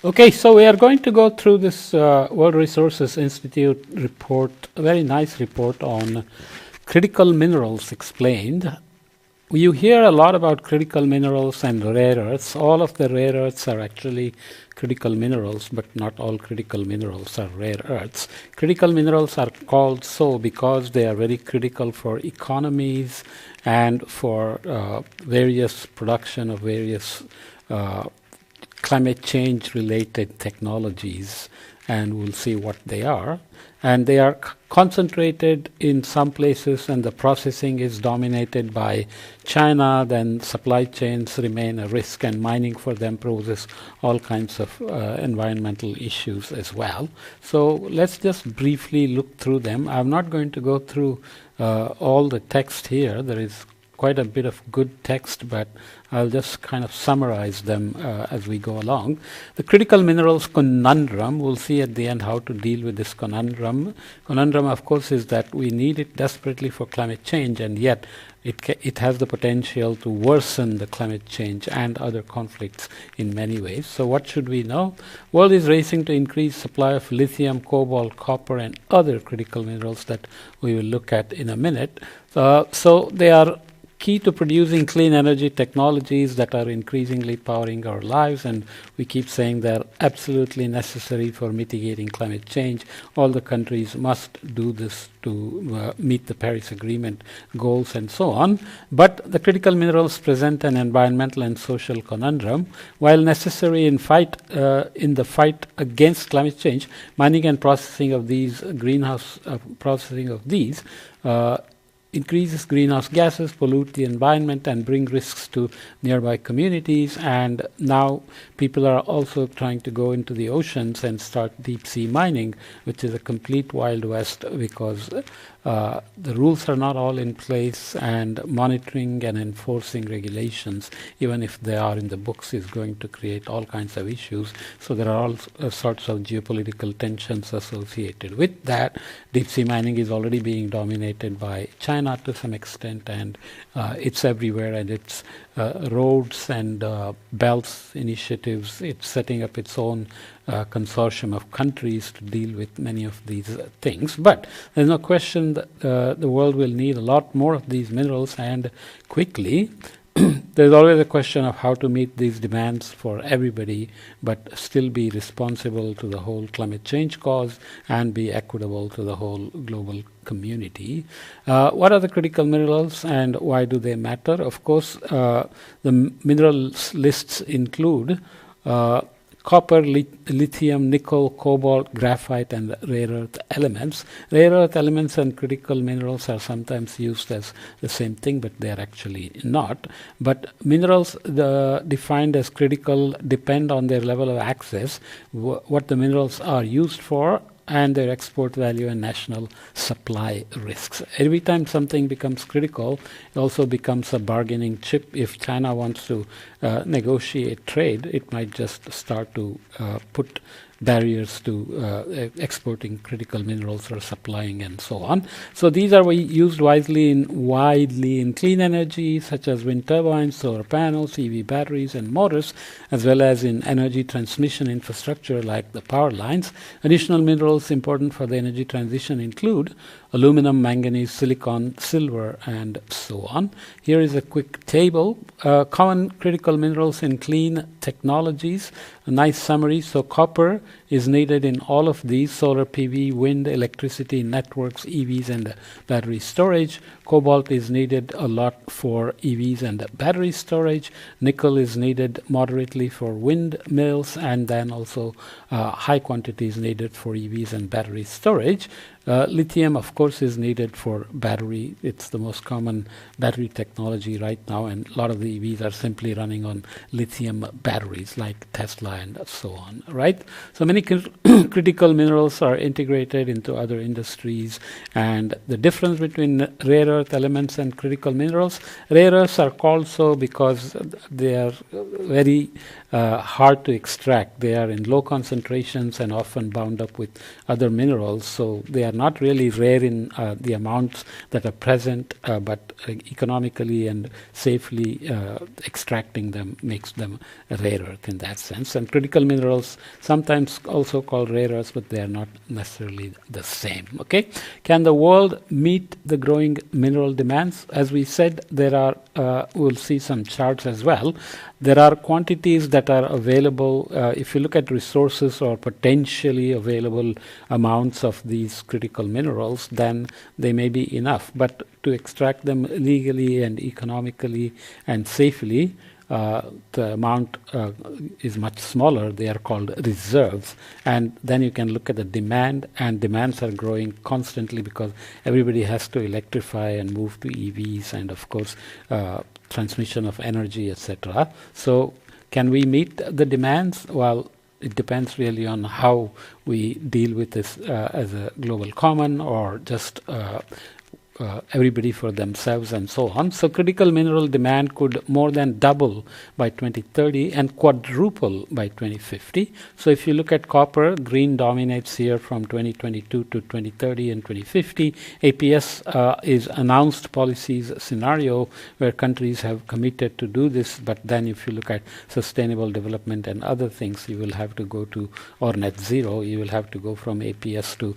Okay, so we are going to go through this World Resources Institute report, a very nice report on critical minerals explained. You hear a lot about critical minerals and rare earths. All of the rare earths are actually critical minerals, but not all critical minerals are rare earths. Critical minerals are called so because they are very critical for economies and for various production of various climate change related technologies, and we'll see what they are. And they are concentrated in some places, and the processing is dominated by China. Then supply chains remain a risk, and mining for them poses all kinds of environmental issues as well. So let's just briefly look through them. I'm not going to go through all the text here. There is quite a bit of good text, but I'll just kind of summarize them as we go along. The critical minerals conundrum, we'll see at the end how to deal with this conundrum. Conundrum, of course, is that we need it desperately for climate change, and yet it has the potential to worsen the climate change and other conflicts in many ways. So what should we know? World is racing to increase supply of lithium, cobalt, copper, and other critical minerals that we will look at in a minute. So they are key to producing clean energy technologies that are increasingly powering our lives, and we keep saying they're absolutely necessary for mitigating climate change. All the countries must do this to meet the Paris Agreement goals and so on. But the critical minerals present an environmental and social conundrum. While necessary in the fight against climate change, mining and processing of these increases greenhouse gases, pollute the environment, and bring risks to nearby communities. And now people are also trying to go into the oceans and start deep sea mining, which is a complete Wild West because the rules are not all in place, and monitoring and enforcing regulations, even if they are in the books, is going to create all kinds of issues. So there are all sorts of geopolitical tensions associated with that. Deep sea mining is already being dominated by China to some extent, and it's everywhere, and it's roads and belts initiatives. It's setting up its own consortium of countries to deal with many of these things. But there's no question that the world will need a lot more of these minerals, and quickly. There's always a question of how to meet these demands for everybody, but still be responsible to the whole climate change cause and be equitable to the whole global community. What are the critical minerals and why do they matter? Of course, the minerals lists include copper, lithium, nickel, cobalt, graphite, and rare earth elements. Rare earth elements and critical minerals are sometimes used as the same thing, but they are actually not. But minerals defined as critical depend on their level of access, what the minerals are used for, and their export value and national supply risks. Every time something becomes critical, it also becomes a bargaining chip. If China wants to negotiate trade, it might just start to put barriers to exporting critical minerals or supplying and so on. So these are used widely in clean energy, such as wind turbines, solar panels, EV batteries, and motors, as well as in energy transmission infrastructure like the power lines. Additional minerals important for the energy transition include aluminum, manganese, silicon, silver, and so on. Here is a quick table. Common critical minerals in clean technologies. A nice summary. So copper is needed in all of these: solar PV, wind, electricity, networks, EVs, and battery storage. Cobalt is needed a lot for EVs and battery storage. Nickel is needed moderately for windmills, and then also high quantities needed for EVs and battery storage. Lithium, of course, is needed for battery. It's the most common battery technology right now, and a lot of the EVs are simply running on lithium batteries like Tesla and so on, right? So many critical minerals are integrated into other industries, and the difference between rare earth elements and critical minerals, rare earths are called so because they are very hard to extract. They are in low concentrations and often bound up with other minerals, so they are not really rare in the amounts that are present, but economically and safely extracting them makes them rare earth in that sense. And critical minerals, sometimes also called rare earths, but they are not necessarily the same. Okay, can the world meet the growing mineral demands? As we said, there are, we'll see some charts as well. There are quantities that are available. If you look at resources or potentially available amounts of these critical minerals, then they may be enough. But to extract them legally and economically and safely, the amount is much smaller. They are called reserves. And then you can look at the demand, and demands are growing constantly because everybody has to electrify and move to EVs and, of course, transmission of energy, etc. So can we meet the demands? Well, it depends really on how we deal with this as a global common, or just everybody for themselves and so on. So critical mineral demand could more than double by 2030 and quadruple by 2050. So if you look at copper, green dominates here from 2022 to 2030 and 2050. APS is announced policies scenario where countries have committed to do this, but then if you look at sustainable development and other things, you will have to go to, or net zero, you will have to go from APS to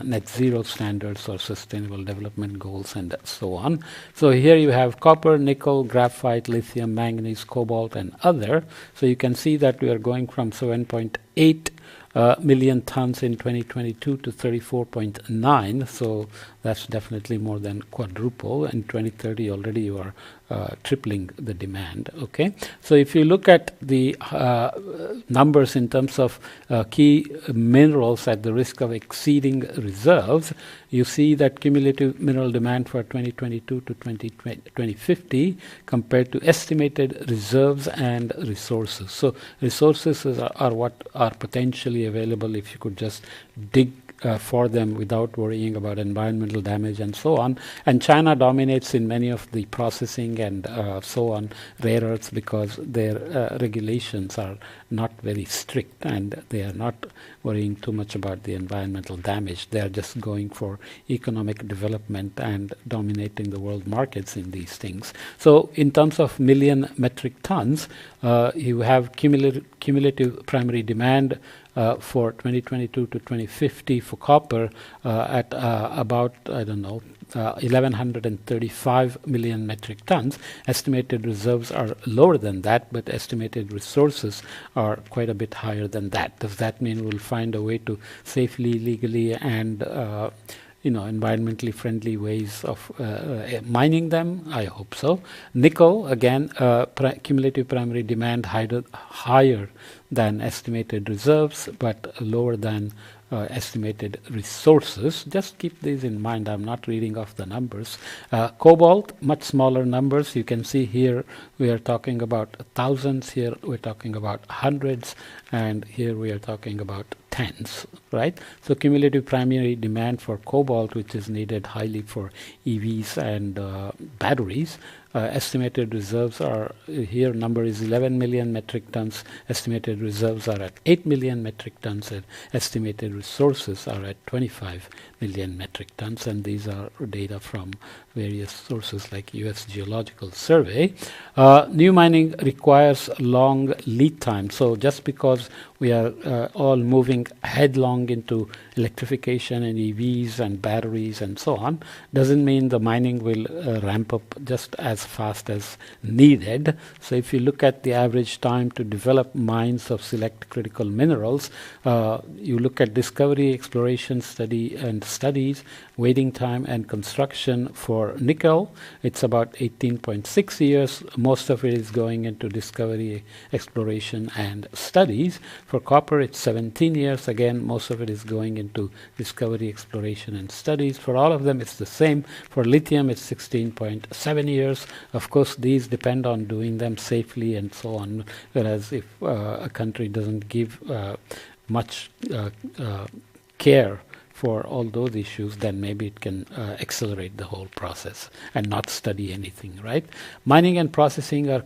net zero standards or sustainable development goals and so on. So here you have copper, nickel, graphite, lithium, manganese, cobalt, and other. So you can see that we are going from 7.8 million tons in 2022 to 34.9. So that's definitely more than quadruple. In 2030 already you are tripling the demand. Okay, so if you look at the numbers in terms of key minerals at the risk of exceeding reserves, you see that cumulative mineral demand for 2022 to 2050 compared to estimated reserves and resources. So resources are what are potentially available if you could just dig for them without worrying about environmental damage and so on. And China dominates in many of the processing and so on, rare earths, because their regulations are not very strict and they are not worrying too much about the environmental damage. They are just going for economic development and dominating the world markets in these things. So in terms of million metric tons, you have cumulative primary demand for 2022 to 2050 for copper at about, I don't know, 1,135 million metric tons. Estimated reserves are lower than that, but estimated resources are quite a bit higher than that. Does that mean we'll find a way to safely, legally, and environmentally friendly ways of mining them? I hope so. Nickel, again, cumulative primary demand higher than estimated reserves, but lower than estimated resources. Just keep these in mind. I'm not reading off the numbers. Cobalt, much smaller numbers. You can see here we are talking about thousands, here we're talking about hundreds, and here we are talking about tens, right? So cumulative primary demand for cobalt, which is needed highly for EVs and batteries. Estimated reserves are, here number is 11 million metric tons. Estimated reserves are at 8 million metric tons, and estimated resources are at 25 million metric tons. And these are data from various sources like US Geological Survey. New mining requires long lead time. So just because we are all moving headlong into electrification and EVs and batteries and so on, doesn't mean the mining will ramp up just as fast as needed. So if you look at the average time to develop mines of select critical minerals, you look at discovery, exploration, studies, waiting time and construction for nickel, it's about 18.6 years. Most of it is going into discovery, exploration and studies. For copper, it's 17 years. Again, most of it is going into discovery, exploration and studies. For all of them, it's the same. For lithium, it's 16.7 years. Of course, these depend on doing them safely and so on, whereas if a country doesn't give much care for all those issues, then maybe it can accelerate the whole process and not study anything, right? Mining and processing are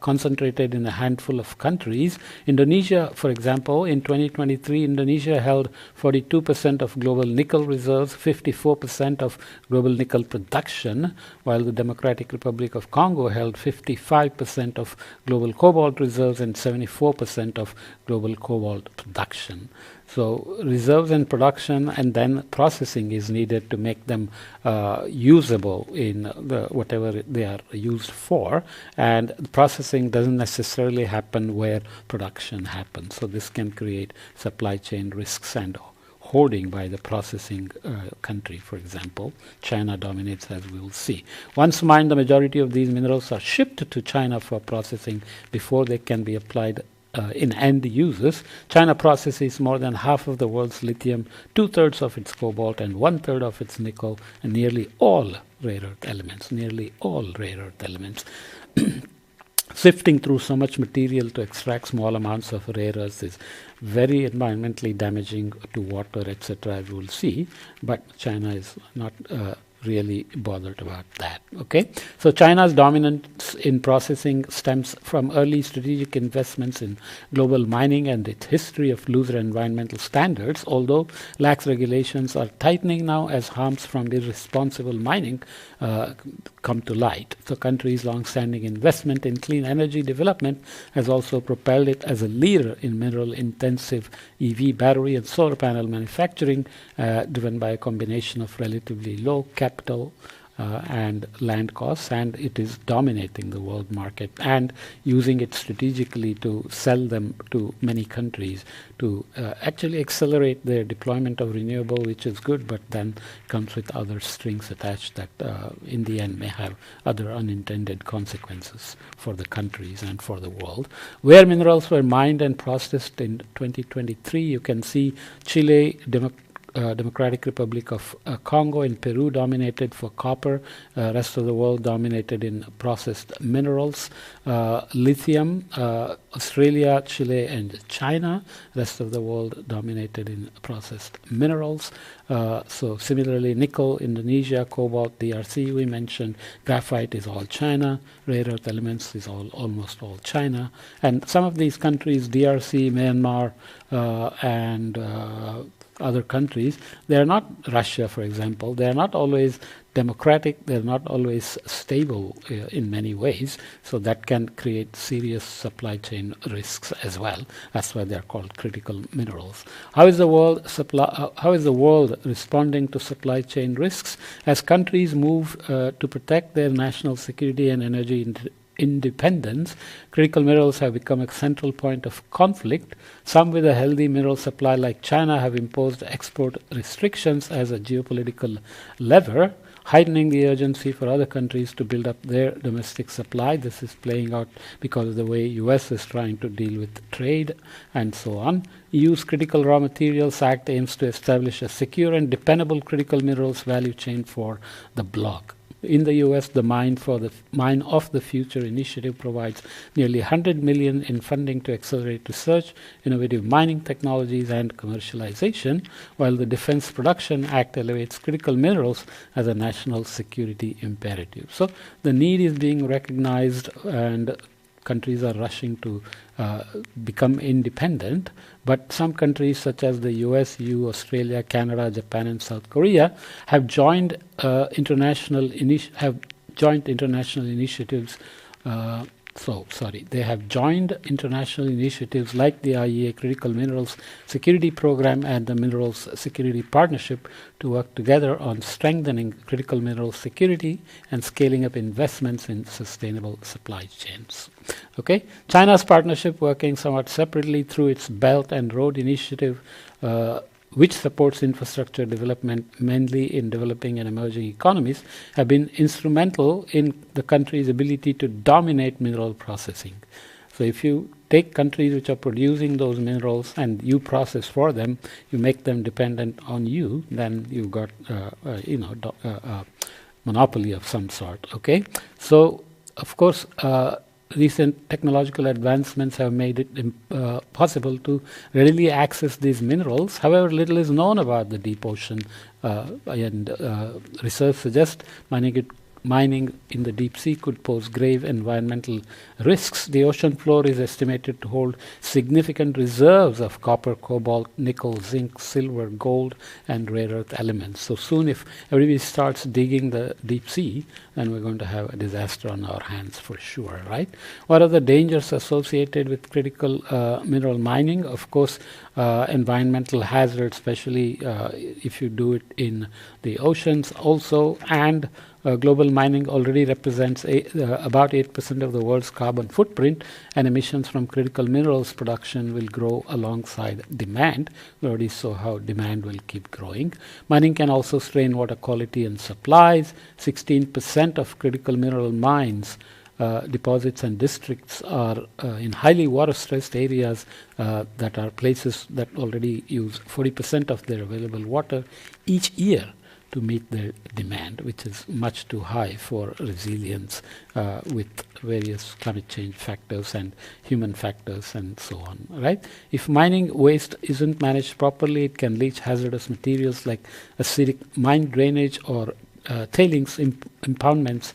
concentrated in a handful of countries. Indonesia, for example, in 2023, Indonesia held 42% of global nickel reserves, 54% of global nickel production, while the Democratic Republic of Congo held 55% of global cobalt reserves and 74% of global cobalt production. So reserves and production and then processing is needed to make them usable in whatever they are used for, and processing doesn't necessarily happen where production happens. So this can create supply chain risks and hoarding by the processing country, for example. China dominates, as we will see. Once mined, the majority of these minerals are shipped to China for processing before they can be applied in end uses. China processes more than half of the world's lithium, 2/3 of its cobalt, and 1/3 of its nickel, and nearly all rare earth elements. Sifting through so much material to extract small amounts of rare earths is very environmentally damaging to water, etc., as we'll see, but China is not really bothered about that. Okay, so China's dominance in processing stems from early strategic investments in global mining and its history of looser environmental standards, although lax regulations are tightening now as harms from irresponsible mining come to light. So countries' long-standing investment in clean energy development has also propelled it as a leader in mineral-intensive EV battery and solar panel manufacturing, driven by a combination of relatively low capital and land costs, and it is dominating the world market and using it strategically to sell them to many countries to actually accelerate their deployment of renewable, which is good, but then comes with other strings attached that in the end may have other unintended consequences for the countries and for the world. Where minerals were mined and processed in 2023, you can see Chile, Democratic Republic of Congo and Peru dominated for copper, rest of the world dominated in processed minerals. Lithium, Australia, Chile and China, rest of the world dominated in processed minerals. So similarly, nickel, Indonesia, cobalt, DRC, we mentioned, graphite is all China, rare earth elements is almost all China. And some of these countries, DRC, Myanmar, and other countries, they are not Russia, for example. They are not always democratic. They are not always stable in many ways. So that can create serious supply chain risks as well. That's why they are called critical minerals. How is the world responding to supply chain risks? As countries move to protect their national security and energy independence, critical minerals have become a central point of conflict. Some with a healthy mineral supply like China have imposed export restrictions as a geopolitical lever, heightening the urgency for other countries to build up their domestic supply. This is playing out because of the way US is trying to deal with trade and so on. EU's Critical Raw Materials Act aims to establish a secure and dependable critical minerals value chain for the bloc. In the US, the Mine of the Future initiative provides nearly $100 million in funding to accelerate research, innovative mining technologies, and commercialization, while the Defense Production Act elevates critical minerals as a national security imperative. So the need is being recognized, and countries are rushing to become independent, but some countries such as the US, EU, Australia, Canada, Japan, and South Korea have joined international initiatives. They have joined international initiatives like the IEA Critical Minerals Security Program and the Minerals Security Partnership to work together on strengthening critical mineral security and scaling up investments in sustainable supply chains. Okay, China's partnership, working somewhat separately through its Belt and Road Initiative, which supports infrastructure development mainly in developing and emerging economies, have been instrumental in the country's ability to dominate mineral processing. So if you take countries which are producing those minerals and you process for them, you make them dependent on you, then you've got monopoly of some sort. Okay, so of course recent technological advancements have made it possible to readily access these minerals. However, little is known about the deep ocean, and research suggests mining in the deep sea could pose grave environmental risks. The ocean floor is estimated to hold significant reserves of copper, cobalt, nickel, zinc, silver, gold, and rare earth elements. So soon, if everybody starts digging the deep sea, then we're going to have a disaster on our hands for sure, right? What are the dangers associated with critical mineral mining? Of course, environmental hazards, especially if you do it in the oceans also, and global mining already represents about 8% of the world's carbon footprint, and emissions from critical minerals production will grow alongside demand. We already saw how demand will keep growing. Mining can also strain water quality and supplies. 16% of critical mineral mines deposits and districts are in highly water-stressed areas that are places that already use 40% of their available water each year to meet their demand, which is much too high for resilience with various climate change factors and human factors and so on, right? If mining waste isn't managed properly, it can leach hazardous materials like acidic mine drainage or tailings impoundments,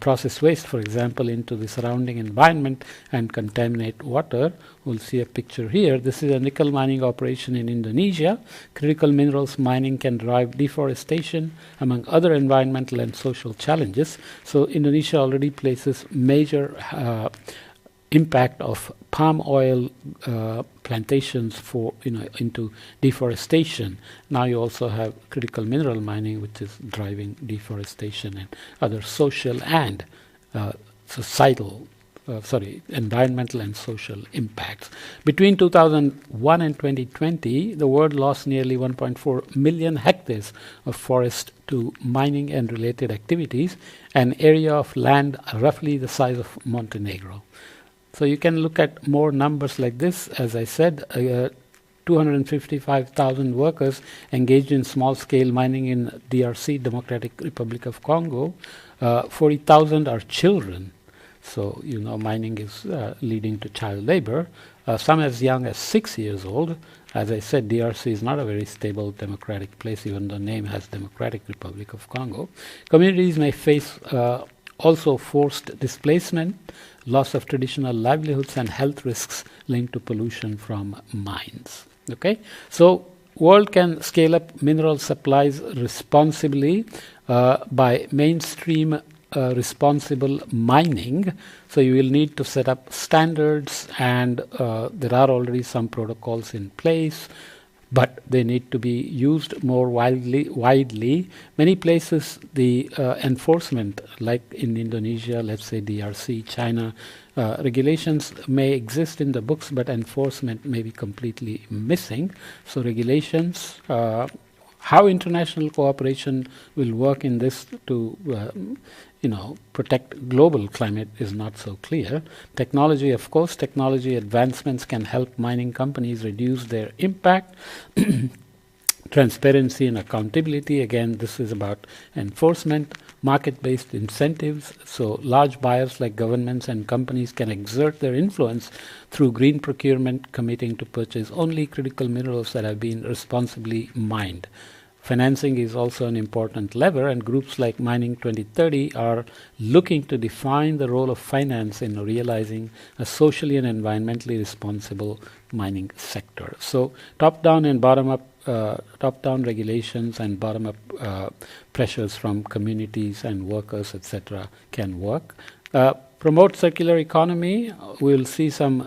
process waste, for example, into the surrounding environment and contaminate water. We'll see a picture here. This is a nickel mining operation in Indonesia. Critical minerals mining can drive deforestation, among other environmental and social challenges. So Indonesia already places major impact of palm oil plantations for into deforestation. Now you also have critical mineral mining, which is driving deforestation and other social and environmental and social impacts. Between 2001 and 2020, the world lost nearly 1.4 million hectares of forest to mining and related activities, an area of land roughly the size of Montenegro. So you can look at more numbers like this. As I said, 255,000 workers engaged in small-scale mining in DRC, Democratic Republic of Congo. 40,000 are children. So, mining is leading to child labor, some as young as 6 years old. As I said, DRC is not a very stable democratic place, even though the name has Democratic Republic of Congo. Communities may face also forced displacement, loss of traditional livelihoods, and health risks linked to pollution from mines. Okay, so world can scale up mineral supplies responsibly by mainstream responsible mining. So you will need to set up standards, and there are already some protocols in place, but they need to be used more widely. Many places, the enforcement, like in Indonesia, let's say DRC, China, regulations may exist in the books, but enforcement may be completely missing. So regulations, how international cooperation will work in this to protect global climate is not so clear. Technology, of course, technology advancements can help mining companies reduce their impact. Transparency and accountability, again, this is about enforcement. Market-based incentives, so large buyers like governments and companies can exert their influence through green procurement, committing to purchase only critical minerals that have been responsibly mined. Financing is also an important lever, and groups like Mining 2030 are looking to define the role of finance in realizing a socially and environmentally responsible mining sector. So top-down and bottom-up, top-down regulations and bottom-up pressures from communities and workers, etc., can work. Promote circular economy. We'll see some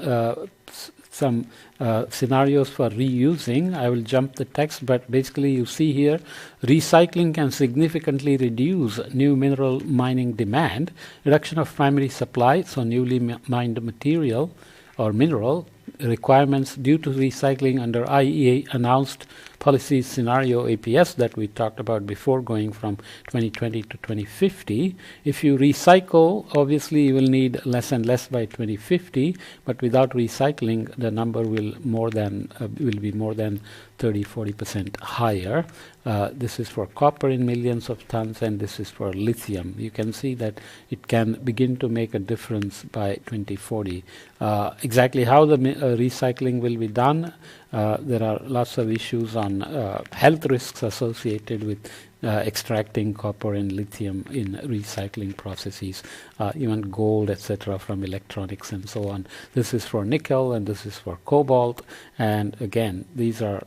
scenarios for reusing. I will jump the text, but basically you see here, recycling can significantly reduce new mineral mining demand. Reduction of primary supply, so newly mined material or mineral requirements due to recycling under IEA announced policy scenario APS that we talked about before, going from 2020 to 2050. If you recycle, obviously you will need less and less by 2050, but without recycling, the number will be more than 30-40% higher. This is for copper in millions of tons, and this is for lithium. You can see that it can begin to make a difference by 2040. Exactly how the recycling will be done, there are lots of issues on health risks associated with extracting copper and lithium in recycling processes, even gold, etc., from electronics and so on. This is for nickel and this is for cobalt. And again, these are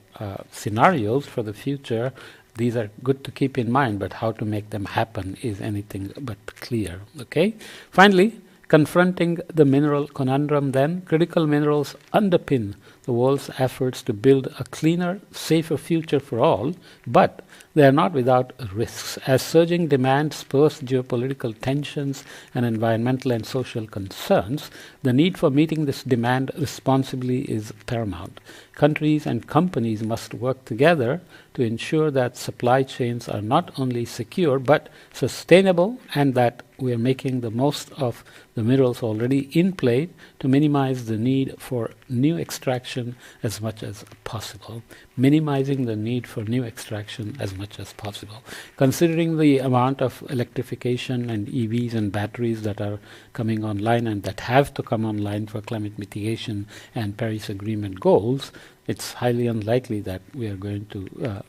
scenarios for the future. These are good to keep in mind, but how to make them happen is anything but clear. Okay. Finally, confronting the mineral conundrum then, critical minerals underpin the world's efforts to build a cleaner, safer future for all, but they are not without risks. As surging demand spurs geopolitical tensions and environmental and social concerns, the need for meeting this demand responsibly is paramount. Countries and companies must work together to ensure that supply chains are not only secure but sustainable, and that we are making the most of the minerals already in play to minimize the need for new extraction as much as possible. Minimizing the need for new extraction as much as possible. Considering the amount of electrification and EVs and batteries that are coming online and that have to come online for climate mitigation and Paris Agreement goals, it's highly unlikely that we are going to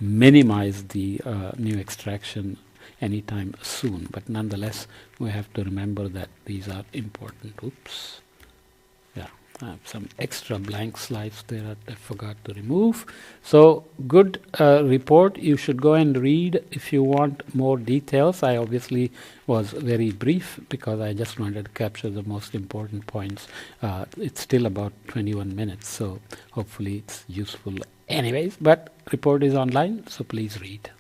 minimize the new extraction anytime soon. But nonetheless, we have to remember that these are important. Oops. Yeah, I have some extra blank slides there that I forgot to remove. So, good report. You should go and read if you want more details. I obviously was very brief because I just wanted to capture the most important points. It's still about 21 minutes, so hopefully it's useful anyways. But report is online, so please read.